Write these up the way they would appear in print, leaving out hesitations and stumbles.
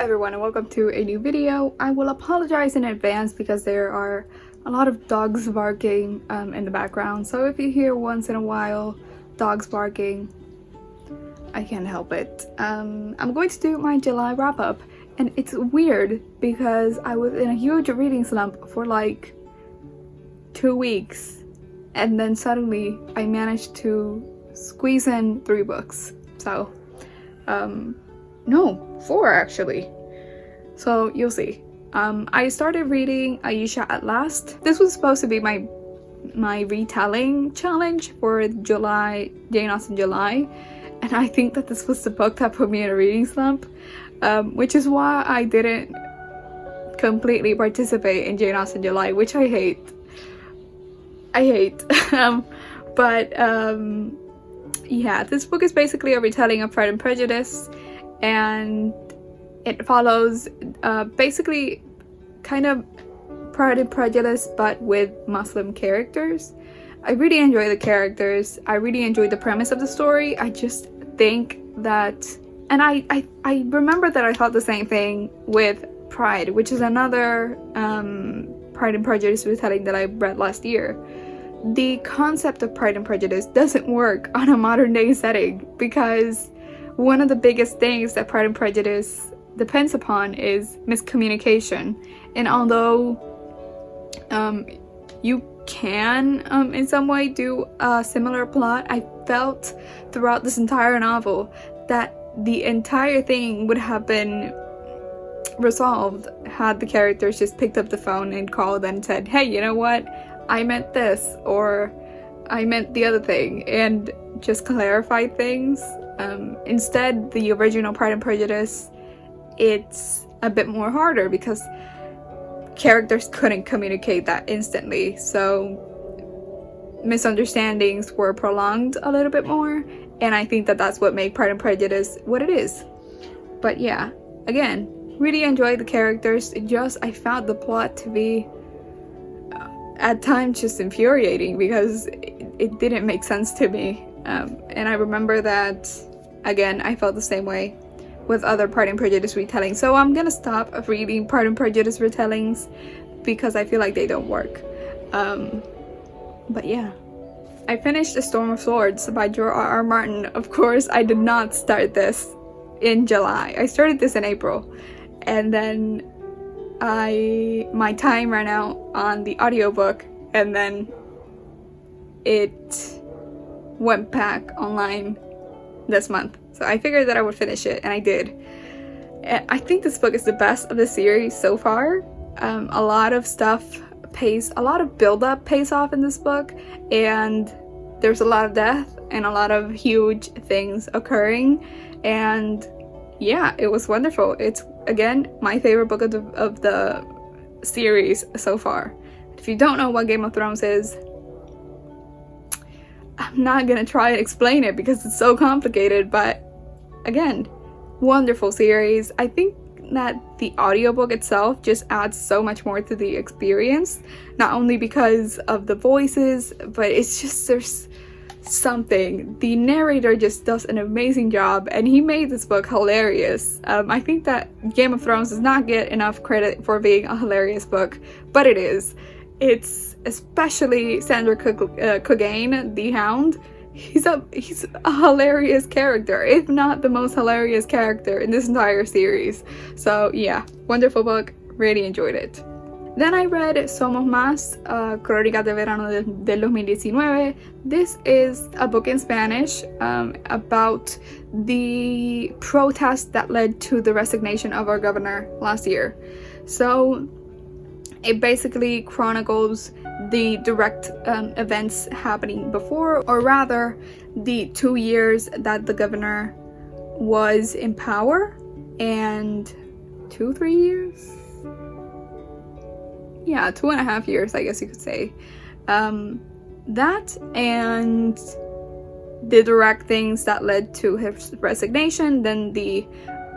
everyone and welcome to a new video. I will apologize in advance because there are a lot of dogs barking in the background, so if you hear once in a while dogs barking, I can't help it. I'm going to do my July wrap-up, and it's weird because I was in a huge reading slump for like 2 weeks, and then suddenly I managed to squeeze in 3 books. So no, 4 actually. So you'll see. I started reading Ayusha at last. This was supposed to be my retelling challenge for July, Jane Austen July, and I think that this was the book that put me in a reading slump, which is why I didn't completely participate in Jane Austen July, which I hate. Yeah, this book is basically a retelling of Pride and Prejudice, and it follows basically kind of Pride and Prejudice but with Muslim characters. I really enjoy the characters. I really enjoy the premise of the story. I just think that, and I remember that I thought the same thing with Pride, which is another Pride and Prejudice retelling that I read last year. The concept of Pride and Prejudice doesn't work on a modern day setting because one of the biggest things that Pride and Prejudice depends upon is miscommunication. And although you can in some way do a similar plot, I felt throughout this entire novel that the entire thing would have been resolved had the characters just picked up the phone and called and said, hey, you know what? I meant this, or I meant the other thing, and just clarified things. Instead, the original Pride and Prejudice, it's a bit more harder because characters couldn't communicate that instantly, so misunderstandings were prolonged a little bit more, and I think that that's what made Pride and Prejudice what it is. But yeah, again, really enjoyed the characters. I found the plot to be at times just infuriating because it didn't make sense to me, and I remember that, again, I felt the same way with other Pride and Prejudice retellings. So I'm gonna stop reading Pride and Prejudice retellings because I feel like they don't work. But yeah, I finished A Storm of Swords by George R.R. Martin. Of course, I did not start this in July. I started this in April, and then my time ran out on the audiobook, and then it went back online this month. So I figured that I would finish it, and I did. And I think this book is the best of the series so far. A lot of build-up pays off in this book, and there's a lot of death and a lot of huge things occurring, and yeah, it was wonderful. It's, again, my favorite book of the series so far. If you don't know what Game of Thrones is, I'm not gonna try and explain it because it's so complicated, but again, wonderful series. I think that the audiobook itself just adds so much more to the experience, not only because of the voices, but it's just, there's something. The narrator just does an amazing job, and he made this book hilarious. I think that Game of Thrones does not get enough credit for being a hilarious book, but it is. It's especially Sandor Clegane, the Hound. He's a hilarious character, if not the most hilarious character in this entire series. So yeah, wonderful book, really enjoyed it. Then I read Somos Corrigado de Verano del 2019. This is a book in Spanish about the protest that led to the resignation of our governor last year. So it basically chronicles the direct events happening before, or rather the 2 years that the governor was in power, and 3 years? Yeah, 2.5 years, I guess you could say. That and the direct things that led to his resignation. Then the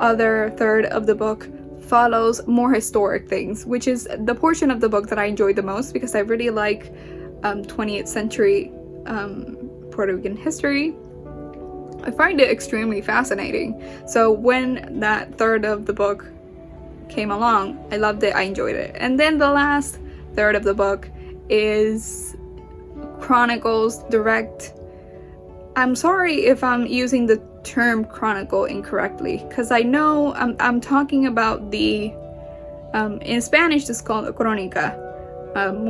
other third of the book follows more historic things, which is the portion of the book that I enjoyed the most because I really like 20th century Puerto Rican history. I find it extremely fascinating. So when that third of the book came along. I loved it, I enjoyed it. And then the last third of the book is chronicles, direct. I'm sorry if I'm using the term chronicle incorrectly, because I know I'm talking about the in Spanish it's called crónica,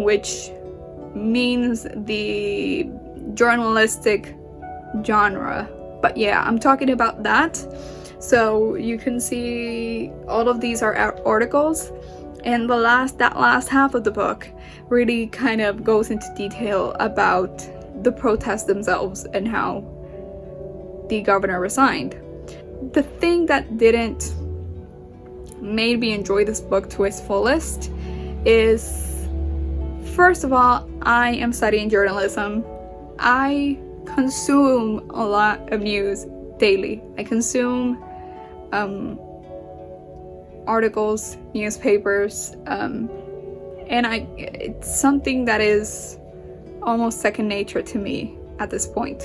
which means the journalistic genre. But yeah, I'm talking about that. So you can see all of these are articles, and that last half of the book really kind of goes into detail about the protests themselves and how the governor resigned. The thing that didn't make me enjoy this book to its fullest is, first of all, I am studying journalism. I consume a lot of news daily. I consume articles, newspapers, and it's something that is almost second nature to me at this point.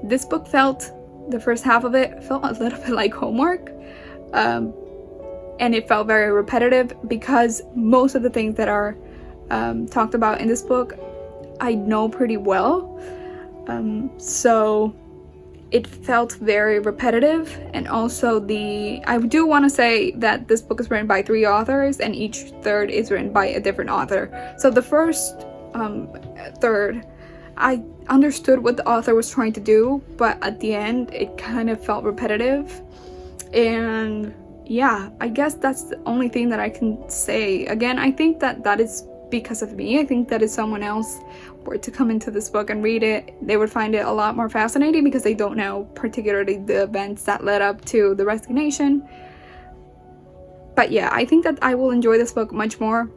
This book the first half of it felt a little bit like homework, and it felt very repetitive because most of the things that are talked about in this book I know pretty well, so it felt very repetitive. And also I do want to say that this book is written by 3 authors, and each third is written by a different author. So the first third, I understood what the author was trying to do, but at the end it kind of felt repetitive. And yeah, I guess that's the only thing that I can say. Again, I think that is because of me. I think that if someone else were to come into this book and read it, they would find it a lot more fascinating because they don't know particularly the events that led up to the resignation. But yeah, I think that I will enjoy this book much more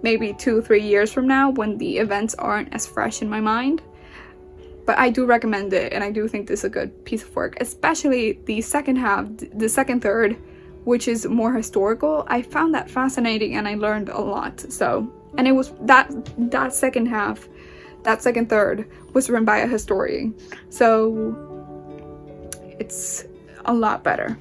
maybe 2-3 years from now when the events aren't as fresh in my mind. But I do recommend it, and I do think this is a good piece of work, especially the second half, the second third, which is more historical. I found that fascinating and I learned a lot. So, and it was that second half, that second third was written by a historian. So it's a lot better.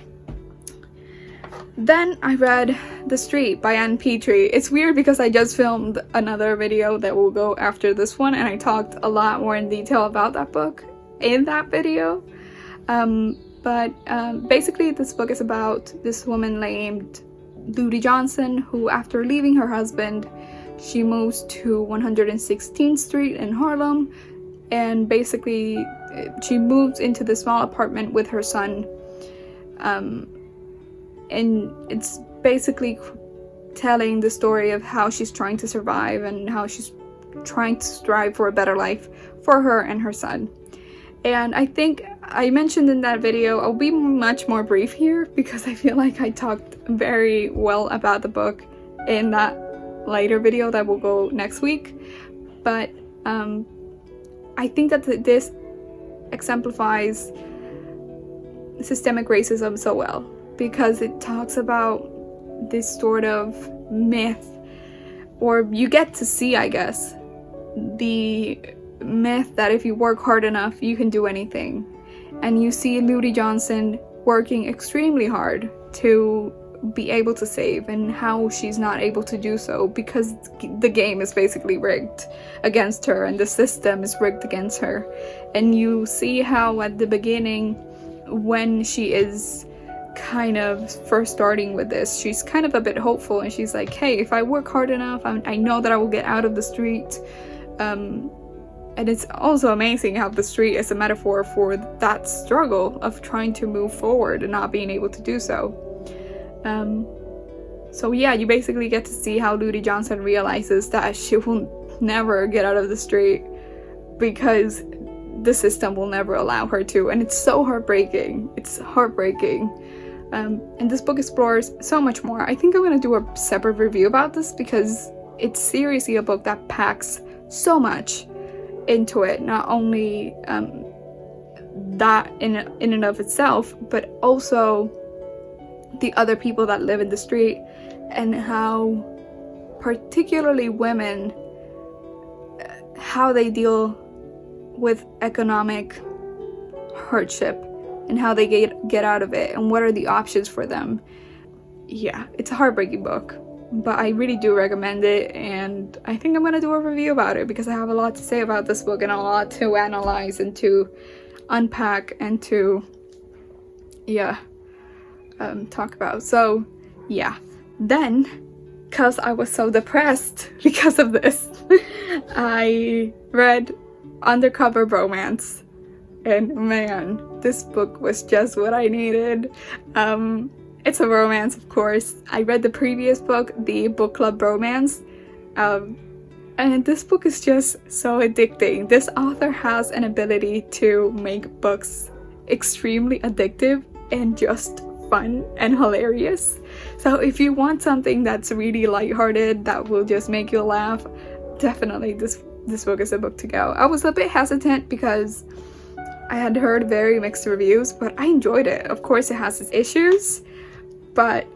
Then I read The Street by Ann Petrie. It's weird because I just filmed another video that will go after this one, and I talked a lot more in detail about that book in that video. But basically this book is about this woman named Ludi Johnson, who after leaving her husband, she moves to 116th Street in Harlem, and basically she moves into this small apartment with her son. And it's basically telling the story of how she's trying to survive and how she's trying to strive for a better life for her and her son. And I think I mentioned in that video, I'll be much more brief here because I feel like I talked very well about the book in that later video that will go next week. But I think that this exemplifies systemic racism so well, because it talks about this sort of myth, or you get to see, I guess, the myth that if you work hard enough, you can do anything. And you see Ludi Johnson working extremely hard to be able to save, and how she's not able to do so because the game is basically rigged against her and the system is rigged against her. And you see how at the beginning, when she is kind of first starting with this, she's kind of a bit hopeful, and she's like, hey, if I work hard enough, I know that I will get out of the street. And it's also amazing how the street is a metaphor for that struggle of trying to move forward and not being able to do so. So yeah, you basically get to see how Ludi Johnson realizes that she will never get out of the street because the system will never allow her to, and it's so heartbreaking. It's heartbreaking. And this book explores so much more. I think I'm gonna do a separate review about this because it's seriously a book that packs so much into it. Not only that in and of itself, but also the other people that live in the street, and how particularly women, how they deal with economic hardship and how they get out of it, and what are the options for them. yeah, it's a heartbreaking book, but I really do recommend it, and I think I'm gonna do a review about it because I have a lot to say about this book and a lot to analyze and to unpack and to, yeah, talk about. So yeah, then, because I was so depressed because of this, I read Undercover Bromance, and man, this book was just what I needed. It's a romance, of course. I read the previous book, the Book Club Bromance, and this book is just so addicting. This author has an ability to make books extremely addictive and just fun and hilarious. So if you want something that's really lighthearted, that will just make you laugh, definitely this book is a book to go. I was a bit hesitant because I had heard very mixed reviews, but I enjoyed it. Of course, it has its issues, but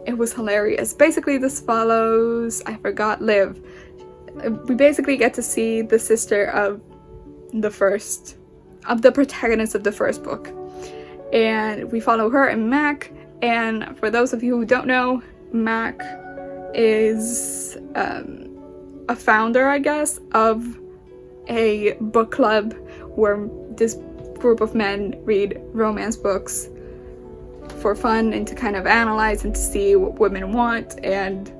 it was hilarious. Basically, this follows, I forgot, Liv. We basically get to see the sister of the protagonist of the first book, and we follow her and Mac. And for those of you who don't know, Mac is a founder, I guess, of a book club where this group of men read romance books for fun and to kind of analyze and to see what women want. And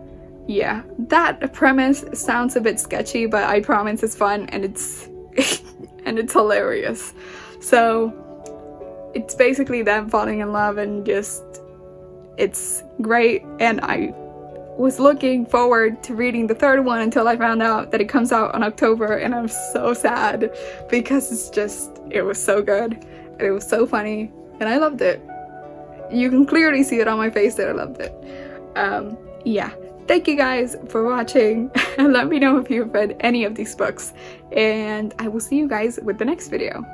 yeah, that premise sounds a bit sketchy, but I promise it's fun and it's and it's hilarious. So it's basically them falling in love, and just, it's great. And I was looking forward to reading the third one until I found out that it comes out in October, and I'm so sad because it was so good and it was so funny and I loved it. You can clearly see it on my face that I loved it. Yeah, thank you guys for watching, and let me know if you've read any of these books, and I will see you guys with the next video.